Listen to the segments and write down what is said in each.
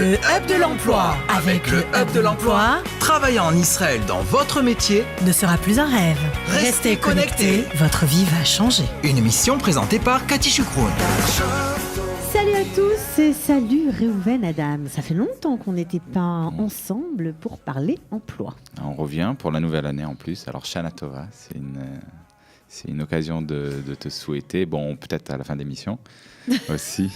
Le Hub de l'emploi. Avec le Hub de l'emploi, travailler en Israël dans votre métier ne sera plus un rêve. Restez connectés. Votre vie va changer. Une émission présentée par Cathy Choukroun. Salut à tous et salut Réhouven Adam. Ça fait longtemps qu'on n'était pas ensemble pour parler emploi. On revient pour la nouvelle année en plus. Alors Shana Tova, c'est une occasion de te souhaiter, peut-être à la fin de l'émission aussi,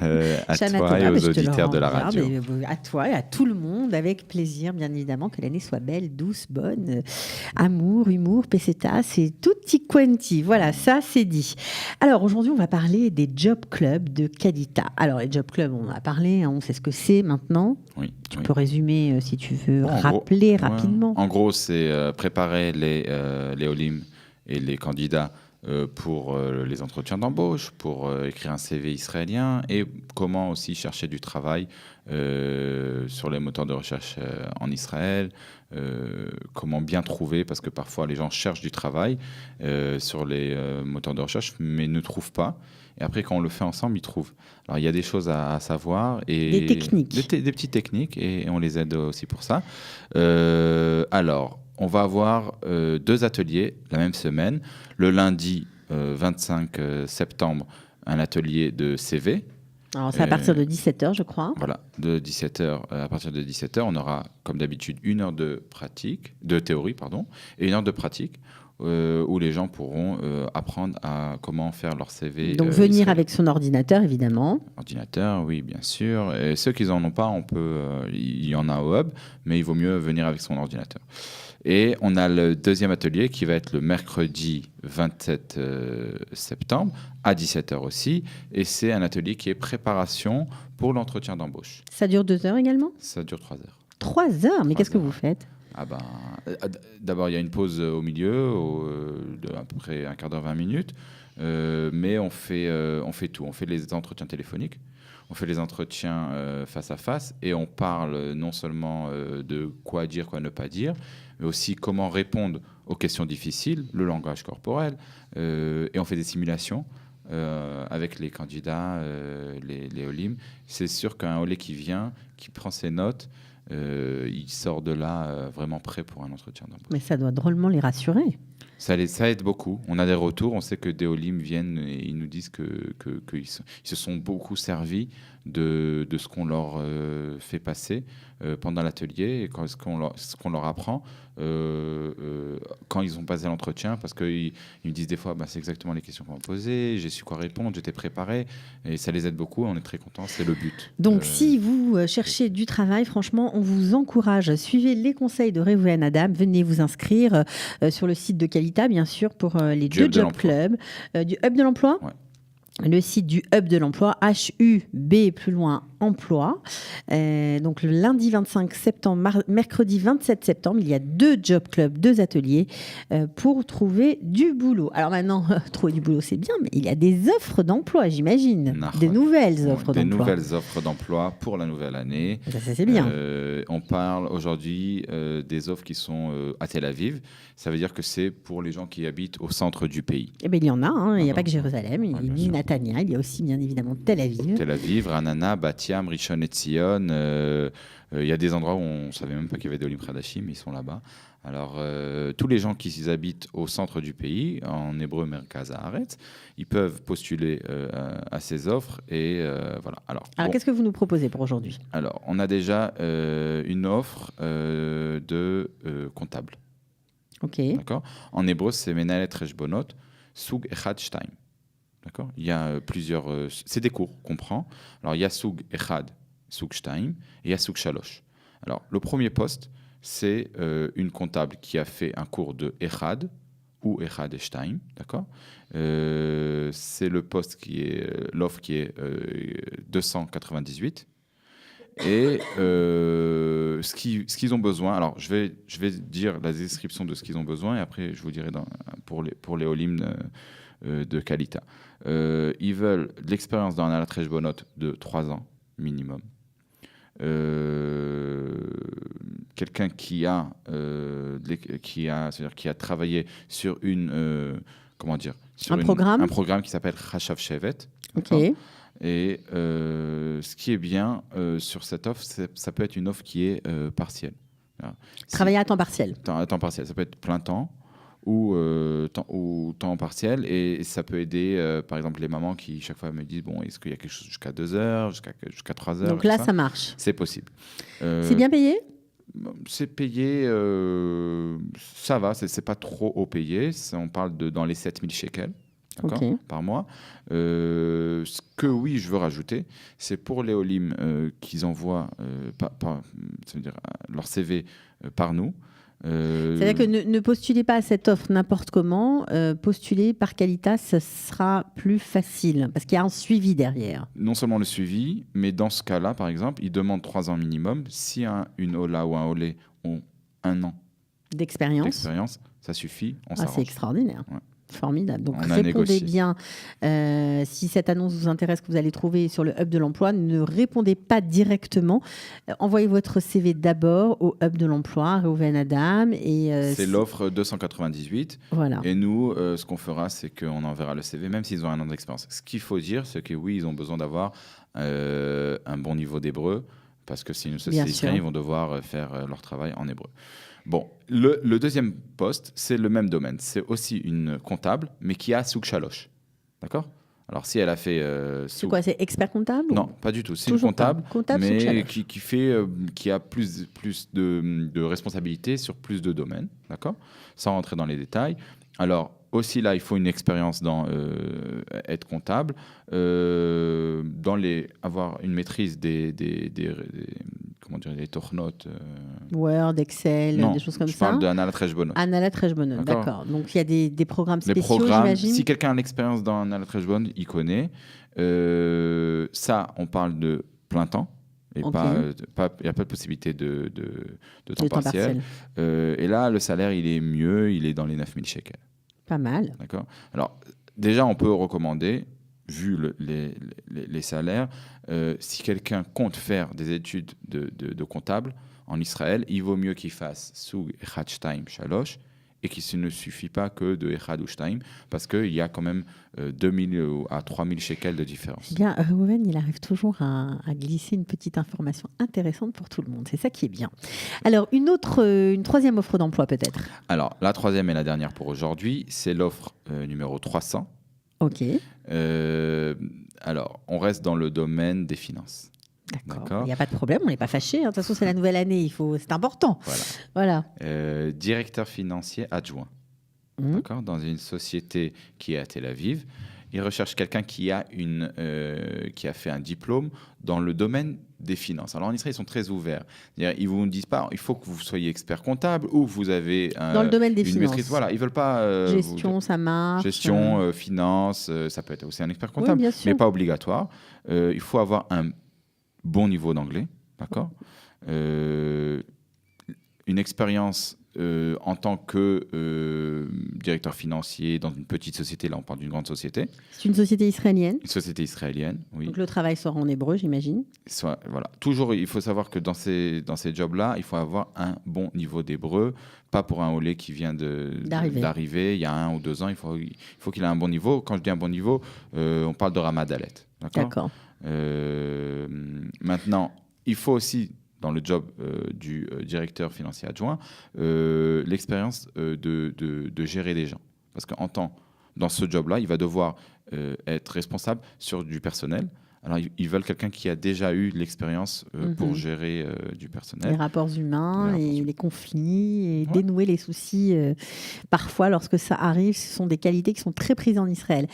à toi et aux auditeurs de la radio. À toi et à tout le monde, avec plaisir, bien évidemment, que l'année soit belle, douce, bonne, amour, humour, peseta, c'est tutti quanti. Voilà, ça c'est dit. Alors aujourd'hui, on va parler des job clubs de Kadita. Alors les job clubs, on en a parlé, on sait ce que c'est maintenant. Oui. Tu peux résumer si tu veux, rappeler rapidement. En gros, c'est préparer les Olim et les candidats pour les entretiens d'embauche, pour écrire un CV israélien et comment aussi chercher du travail sur les moteurs de recherche en Israël, comment bien trouver, parce que parfois les gens cherchent du travail sur les moteurs de recherche mais ne trouvent pas. Et après, quand on le fait ensemble, ils trouvent. Alors, il y a des choses à savoir. Et des techniques. Des petites techniques, et on les aide aussi pour ça. Alors, on va avoir 2 ateliers la même semaine. Le lundi 25 septembre, un atelier de CV. Alors, c'est à partir de 17h, je crois. Voilà, à partir de 17h, on aura, comme d'habitude, 1 heure de théorie, et 1 heure de pratique, où les gens pourront apprendre à comment faire leur CV. Donc, venir avec son ordinateur, évidemment. Ordinateur, oui, bien sûr. Et ceux qui n'en ont pas, il y en a au Hub, mais il vaut mieux venir avec son ordinateur. Et on a le deuxième atelier qui va être le mercredi 27 septembre à 17h aussi. Et c'est un atelier qui est préparation pour l'entretien d'embauche. Ça dure 2 heures également ? Ça dure 3 heures. 3 heures ? Mais qu'est-ce que vous faites ? D'abord, il y a une pause au milieu, de à peu près un quart d'heure, 20 minutes. Mais on fait tout. On fait les entretiens téléphoniques. On fait les entretiens face à face et on parle non seulement de quoi dire, quoi ne pas dire, mais aussi comment répondre aux questions difficiles, le langage corporel, et on fait des simulations avec les candidats, les Olim. C'est sûr qu'un Olé qui vient, qui prend ses notes, il sort de là vraiment prêt pour un entretien d'embauche. Mais ça doit drôlement les rassurer. Ça aide beaucoup. On a des retours. On sait que des Olim viennent et ils nous disent qu'ils se sont beaucoup servis de ce qu'on leur fait passer pendant l'atelier et ce qu'on leur apprend quand ils ont passé l'entretien, parce qu'ils me disent des fois c'est exactement les questions qu'on m'a posées, j'ai su quoi répondre, j'étais préparé, et ça les aide beaucoup. On est très contents, c'est le but. Donc si vous cherchez du travail, franchement, on vous encourage. Suivez les conseils de Réhouven Adam. Venez vous inscrire sur le site de Kalita, bien sûr, pour les 2 job clubs du Hub de l'emploi. Ouais. Le site du Hub de l'emploi, HUB plus loin emploi. Donc le lundi 25 septembre, mercredi 27 septembre, il y a 2 job clubs, 2 ateliers pour trouver du boulot. Alors maintenant, trouver du boulot c'est bien, mais il y a des offres d'emploi, j'imagine. Des nouvelles offres d'emploi. Des nouvelles offres d'emploi pour la nouvelle année. Ça c'est bien. On parle aujourd'hui des offres qui sont à Tel Aviv. Ça veut dire que c'est pour les gens qui habitent au centre du pays. Eh bien, il y en a, il n'y a pas que Jérusalem, il y a Netanya, il y a aussi bien évidemment Tel Aviv. Tel Aviv, Ranana, Bat Yam, Rishon LeZion. Il y a des endroits où on ne savait même pas qu'il y avait des Olim Khadashim, mais ils sont là-bas. Alors, tous les gens qui habitent au centre du pays, en hébreu Merkaz Haaretz, ils peuvent postuler à ces offres. Et voilà. Alors, qu'est-ce que vous nous proposez pour aujourd'hui ? Alors, on a déjà une offre de comptable. Ok. D'accord. En hébreu, c'est Menalet Reshbonot, Soug Echad Shtaim. D'accord. Il y a plusieurs. C'est des cours qu'on prend. Alors, il y a Soug Echad, Soug Shtaim, et il y a Soug Shalosh. Alors, le premier poste, c'est une comptable qui a fait un cours de Echad ou Echad et Shtaim. D'accord. C'est le poste l'offre qui est 298. Et ce qu'ils ont besoin, alors je vais dire la description de ce qu'ils ont besoin et après je vous dirai pour les Olim de Kalita. Ils veulent de l'expérience dans un Treshbonot de 3 ans minimum. Quelqu'un qui a travaillé sur un programme qui s'appelle Chashav Shevet. Okay. Et ce qui est bien sur cette offre, ça peut être une offre qui est partielle. Voilà. Travailler à temps partiel. À temps partiel, ça peut être plein temps ou temps partiel. Et ça peut aider, par exemple, les mamans qui, chaque fois, me disent, bon, est-ce qu'il y a quelque chose jusqu'à 2 heures, jusqu'à 3 heures. Donc là, ça marche. C'est possible. C'est bien payé? C'est payé, ça va, c'est pas trop haut payé. On parle dans les 7000 shekels. Ok. Par mois. Ce que oui, je veux rajouter, c'est pour les Olim qu'ils envoient ça veut dire, leur CV par nous. C'est-à-dire que ne postulez pas à cette offre n'importe comment. Postulez par Qualitas, ce sera plus facile parce qu'il y a un suivi derrière. Non seulement le suivi, mais dans ce cas-là, par exemple, ils demandent 3 ans minimum. Si une Ola ou un Olé ont 1 an D'expérience, ça suffit. On c'est s'arrange. extraordinaire. Ouais. Formidable. Donc On a répondez négocié. bien. Si cette annonce vous intéresse, que vous allez trouver sur le Hub de l'Emploi, ne répondez pas directement. Envoyez votre CV d'abord au Hub de l'Emploi, Reuven Adam. C'est l'offre 298. Voilà. Et nous, ce qu'on fera, c'est qu'on enverra le CV, même s'ils ont 1 an d'expérience. Ce qu'il faut dire, c'est que oui, ils ont besoin d'avoir un bon niveau d'hébreu, parce que c'est une société israélienne, ils vont devoir faire leur travail en hébreu. Bon, le deuxième poste, c'est le même domaine. C'est aussi une comptable, mais qui a Souk Shalosh. D'accord ? Alors, si elle a fait... c'est quoi, c'est expert comptable? Non, pas du tout. C'est une comptable, comptable mais qui a plus de responsabilités sur plus de domaines. D'accord ? Sans rentrer dans les détails. Alors, aussi, là, il faut une expérience dans être comptable, avoir une maîtrise des tornotes. Word, Excel, des choses comme ça. Je parle de Analat Rejbonot. Analat Rejbonot, d'accord. Donc, il y a des programmes spéciaux, j'imagine. Si quelqu'un a l'expérience dans Analat Rejbonot, il connaît. Ça, on parle de plein temps. Et il n'y a pas de possibilité de temps partiel. Et là, le salaire, il est mieux. Il est dans les 9000 shekels. Pas mal. D'accord. Alors, déjà, on peut recommander, vu les salaires, si quelqu'un compte faire des études de comptable en Israël, il vaut mieux qu'il fasse Soug Echad Shtaim Shalosh et qu'il ne suffit pas que de Echad ou Shtaim, parce qu'il y a quand même 2000 à 3000 shekels de différence. Eh bien, Reuven, il arrive toujours à glisser une petite information intéressante pour tout le monde. C'est ça qui est bien. Alors, une troisième offre d'emploi peut-être. Alors, la troisième et la dernière pour aujourd'hui, c'est l'offre numéro 300. Ok. Alors, on reste dans le domaine des finances. D'accord. Il n'y a pas de problème, on n'est pas fâché. De toute façon, c'est la nouvelle année, c'est important. Voilà. Directeur financier adjoint. D'accord. Dans une société qui est à Tel Aviv, il recherche quelqu'un qui a fait un diplôme dans le domaine des finances. Alors en Israël, ils sont très ouverts. Ils vous disent pas, il faut que vous soyez expert comptable ou vous avez dans le domaine des finances. Maîtrise. Voilà, ils veulent pas gestion, ça marche. Gestion, finance, ça peut être aussi un expert comptable, mais pas obligatoire. Il faut avoir un bon niveau d'anglais, d'accord. Une expérience en tant que directeur financier dans une petite société. Là, on parle d'une grande société. C'est une société israélienne. Une société israélienne, oui. Donc le travail sera en hébreu, j'imagine. Voilà. Toujours, il faut savoir que dans ces jobs-là, il faut avoir un bon niveau d'hébreu. Pas pour un olé qui vient d'arriver il y a 1 ou 2 ans. Il faut qu'il ait un bon niveau. Quand je dis un bon niveau, on parle de Ramadalet. D'accord. Maintenant, il faut aussi, dans le job du directeur financier adjoint, l'expérience de gérer des gens. Parce que dans ce job-là, il va devoir être responsable sur du personnel. Alors, ils veulent quelqu'un qui a déjà eu l'expérience pour gérer du personnel. Les rapports humains, les conflits, et dénouer les soucis. Parfois, lorsque ça arrive, ce sont des qualités qui sont très prises en Israël.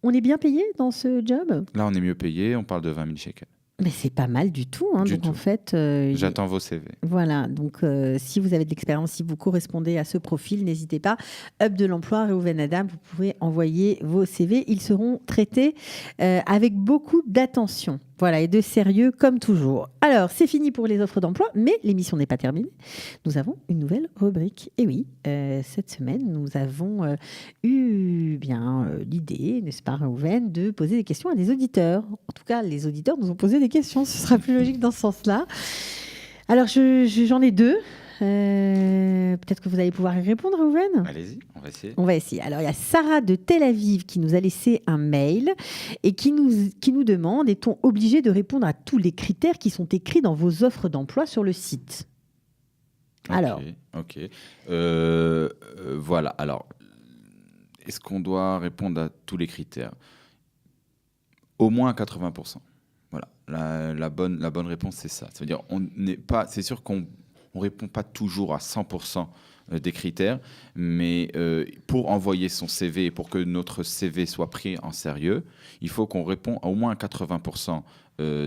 On est bien payé dans ce job? Là, on est mieux payé. On parle de 20 000 shekels. Mais c'est pas mal du tout. En fait, j'attends vos CV. Voilà. Donc, si vous avez de l'expérience, si vous correspondez à ce profil, n'hésitez pas. Hub de l'emploi, Reuven Adam, vous pouvez envoyer vos CV. Ils seront traités avec beaucoup d'attention. Voilà, et de sérieux comme toujours. Alors, c'est fini pour les offres d'emploi, mais l'émission n'est pas terminée. Nous avons une nouvelle rubrique. Et oui, cette semaine, nous avons eu l'idée, n'est-ce pas, Reuven, de poser des questions à des auditeurs. En tout cas, les auditeurs nous ont posé des questions. Ce sera plus logique dans ce sens-là. Alors, j'en ai 2. Peut-être que vous allez pouvoir y répondre, Reuven. Allez-y, on va essayer. On va essayer. Alors, il y a Sarah de Tel Aviv qui nous a laissé un mail et qui nous demande, est-on obligé de répondre à tous les critères qui sont écrits dans vos offres d'emploi sur le site ? Alors. Ok. Voilà. Alors, est-ce qu'on doit répondre à tous les critères ? Au moins à 80%. Voilà. La bonne réponse, c'est ça. Ça veut dire, c'est sûr qu'on ne répond pas toujours à 100% des critères, mais pour envoyer son CV, pour que notre CV soit pris en sérieux, il faut qu'on réponde à au moins 80%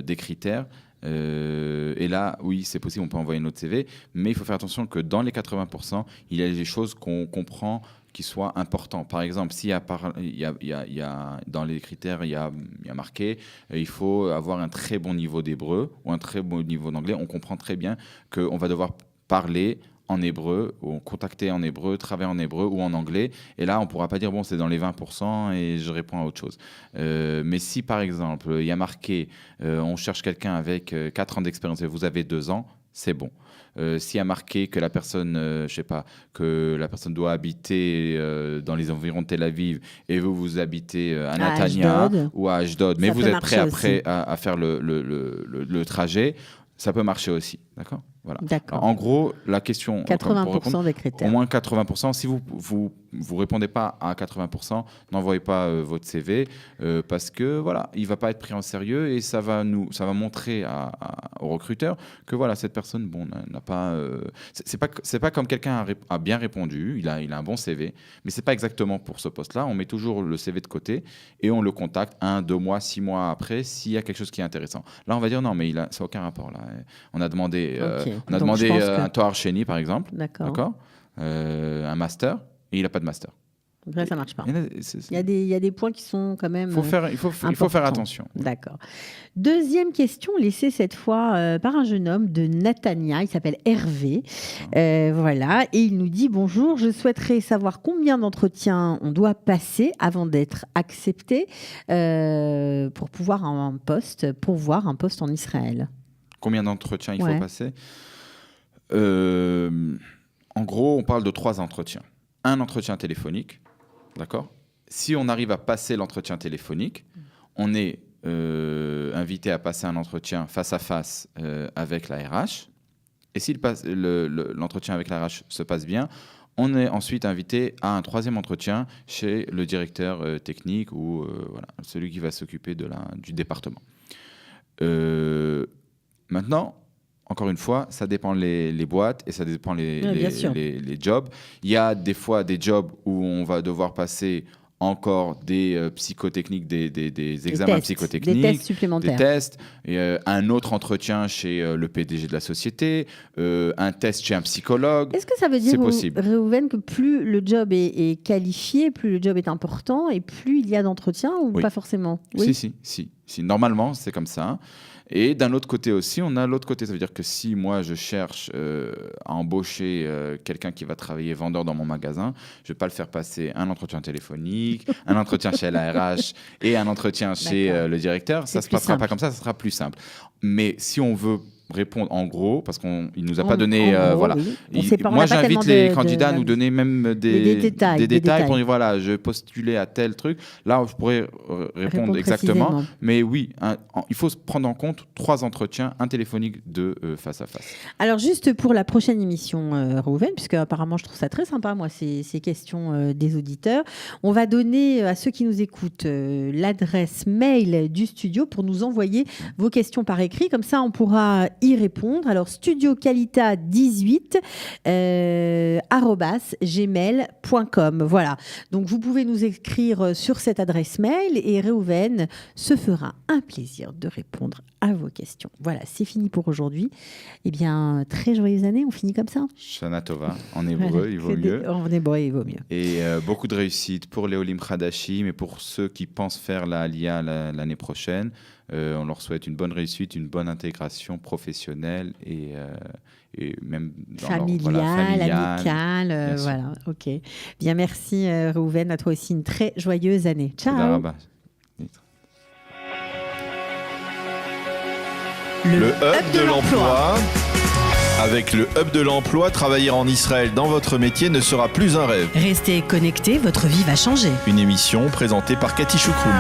des critères. Et là, oui, c'est possible, on peut envoyer notre CV, mais il faut faire attention que dans les 80%, il y a des choses qu'on comprend qui soient importants. Par exemple, s'il y a dans les critères, il y a marqué il faut avoir un très bon niveau d'hébreu ou un très bon niveau d'anglais, on comprend très bien qu'on va devoir parler en hébreu, ou contacter en hébreu, travailler en hébreu ou en anglais. Et là, on ne pourra pas dire, bon, c'est dans les 20% et je réponds à autre chose. Mais si, par exemple, il y a marqué, on cherche quelqu'un avec 4 ans d'expérience et vous avez 2 ans, c'est bon. S'il y a marqué que la personne, que la personne doit habiter dans les environs de Tel Aviv et vous habitez à Natania ou à Ashdod, mais vous êtes prêt après à faire le trajet, ça peut marcher aussi. D'accord ? Voilà. D'accord. En gros, la question... 80% des critères. Au moins 80%. Si vous répondez pas à 80%, n'envoyez pas votre CV parce que voilà, il va pas être pris en sérieux et ça va montrer aux recruteurs que voilà, cette personne n'a pas... c'est pas comme quelqu'un a bien répondu, il a un bon CV, mais c'est pas exactement pour ce poste-là. On met toujours le CV de côté et on le contacte 1, 2 mois, 6 mois après s'il y a quelque chose qui est intéressant. Là, on va dire non, mais ça n'a aucun rapport. Là. On a demandé... On a demandé un Toar Sheni, par exemple, d'accord. Un master, et il n'a pas de master. Donc là, ça ne marche pas. Il y a des points qui sont quand même il faut faire attention. D'accord. Deuxième question, laissée cette fois par un jeune homme de Natania. Il s'appelle Hervé. Voilà. Et il nous dit, bonjour, je souhaiterais savoir combien d'entretiens on doit passer avant d'être accepté pour voir un poste en Israël. Combien d'entretiens il faut passer ? En gros, on parle de 3 entretiens. Un entretien téléphonique, d'accord ? Si on arrive à passer l'entretien téléphonique, on est invité à passer un entretien face à face avec la RH. Et si l'entretien avec la RH se passe bien, on est ensuite invité à un 3e entretien chez le directeur technique ou celui qui va s'occuper du département. Maintenant, encore une fois, ça dépend les boîtes et ça dépend les jobs. Il y a des fois des jobs où on va devoir passer encore des psychotechniques, des examens psychotechniques, des tests supplémentaires, des tests, un autre entretien chez le PDG de la société, un test chez un psychologue. Est-ce que ça veut dire, Réhouven, que plus le job est qualifié, plus le job est important et plus il y a d'entretiens ou pas forcément ? Oui. Si. Normalement, c'est comme ça. Et d'un autre côté aussi, on a l'autre côté. Ça veut dire que si moi, je cherche à embaucher quelqu'un qui va travailler vendeur dans mon magasin, je ne vais pas le faire passer un entretien téléphonique, un entretien chez la RH et un entretien chez le directeur. Ça ne se passera pas comme ça sera plus simple. Mais si on veut répondre en gros, parce qu'il ne nous a pas donné... voilà. Moi, j'invite les candidats à nous donner même des détails pour dire, voilà, je postulais à tel truc. Là, je pourrais répondre exactement. Mais oui, il faut se prendre en compte 3 entretiens, un téléphonique, 2 face à face. Alors, juste pour la prochaine émission, Réhouven, puisque apparemment, je trouve ça très sympa, moi, ces questions des auditeurs, on va donner à ceux qui nous écoutent l'adresse mail du studio pour nous envoyer vos questions par écrit. Comme ça, on pourra y répondre. Alors, studiocalita18 @gmail.com. Voilà. Donc, vous pouvez nous écrire sur cette adresse mail et Réhouven se fera un plaisir de répondre à vos questions. Voilà, c'est fini pour aujourd'hui. Eh bien, très joyeuse année. On finit comme ça. Shana Tova. En hébreu, il vaut mieux. En hébreu, il vaut mieux. Et beaucoup de réussite pour les Olim Khadashim et pour ceux qui pensent faire la Aliyah l'année prochaine. On leur souhaite une bonne réussite, une bonne intégration professionnelle et même dans familiale, amicale. Voilà, ok. Bien, merci Réhouven. À toi aussi, une très joyeuse année. Ciao. Le Hub de l'emploi Avec le Hub de l'emploi, travailler en Israël dans votre métier ne sera plus un rêve. Restez connectés, votre vie va changer. Une émission présentée par Cathy Choukroul.